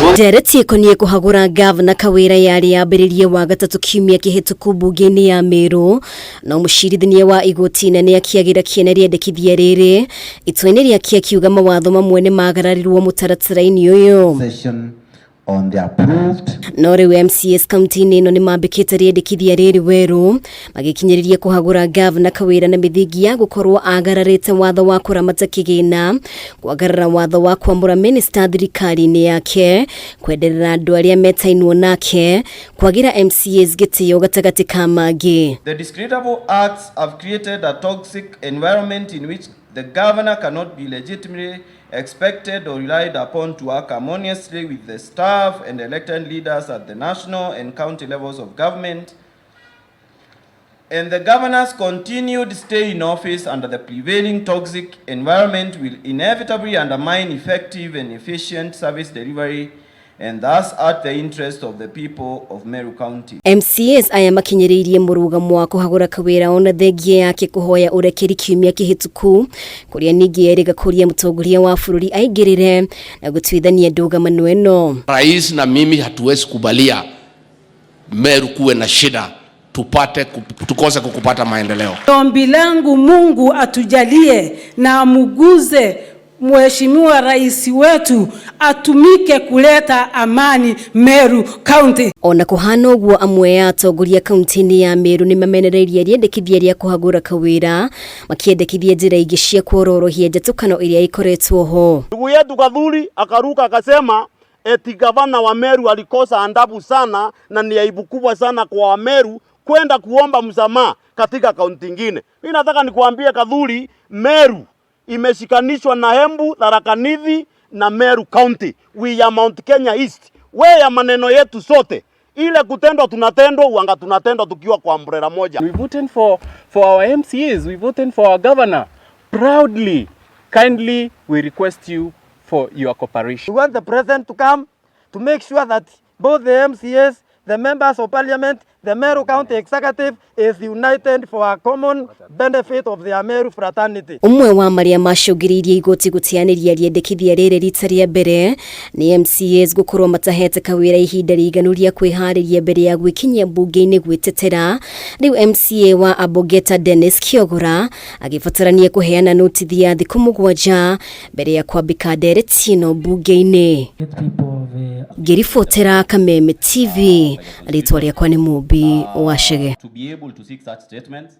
Ndereti konie kuhagura Gavana Kawira yari yambiririe wa gatatu kiumia kihituku bunge-ini ya Meru no mucirithania wa igoti nene akiagira kiene riendekithia riri itwa-ini riakia kiuga mawatho mamwe ni magararirwo mutaratara-ini uyu on the approved. No riu MCAs county-ini ino ni mambikite riendekithia riri weru magikinyiriria kuhagura Gavana Kawira na mithingi ya gukorwo agararite watho wa kuramata kigina kwagarara watho wa kwambura minister thirikari-ini yake kwenderera andu aria metainwo nake kwagira MCAs gitio gatagati ka mangi. The discreditable acts have created a toxic environment in which the governor cannot be legitimately expected or relied upon to work harmoniously with the staff and elected leaders at the national and county levels of government. And the governor's continued stay in office under the prevailing toxic environment will inevitably undermine effective and efficient service delivery and thus at the interest of the people of Meru County. MCAs aya makinyiririe murugamo wa kuhagura Kawira ona thengie yake kuhoya urekeri kiumia kihituku kuria ningi eriga kuria mutongoria wa bururi aingirire na gutwithania Ndugamano eno. Rais na mimi hatuwezi kubalia Meru kuwe na shida tukose kukupata maendeleo. Ombi langu Mungu atujalie na amuguze Mheshimiwa Rais wetu atumike kuleta amani Meru County. Ona kuhana uguo amwe ya atongoria kaunti-ini ya Meru ni mamenereirie riendekithia ria kuhagura Kawira makiendekithia njira ingi cia kuororohia njatukano iria ikoretwo ho. Ndugu yetu Gathuri akaruka akasema eti gavana wa Meru alikosa adabu sana na ni aibu kubwa sana kwa wa Meru kwenda kuomba msamaha katika kaunti nyingine. Mimi nataka nikuambie Gathuri, Meru imeshikanishwa na Embu, Tharaka Nithi na Meru County. We are Mount Kenya East. Ya maneno yetu sote ile kutendwa tunatendwa uanga tunatendwa tukiwa kwa umbrella moja. We voted for our MCAs, we voted for our governor proudly. Kindly we request you for your cooperation. We want the president to come to make sure that both the MCAs, the members of parliament, the Meru County Executive is united for a common benefit of the Meru fraternity. Umwe wa maria macungiririe igoti gutianiria riendekithia riri rita ria mbere ni MCAs gukorwo matahete Kawira ihinda riganu ria kwihariria mbere ya gwikinyia bunge-ini gwitetera. Riu MCA wa Abogeta Dennis Kiogora agibatarania kuheana notithi ya thiku 7 mbere ya kwambika ndereti ino bunge-ini. Ngiribotera Kameme TV ritwa riakwa ni Mubi wa Shege. To be able to seek such statements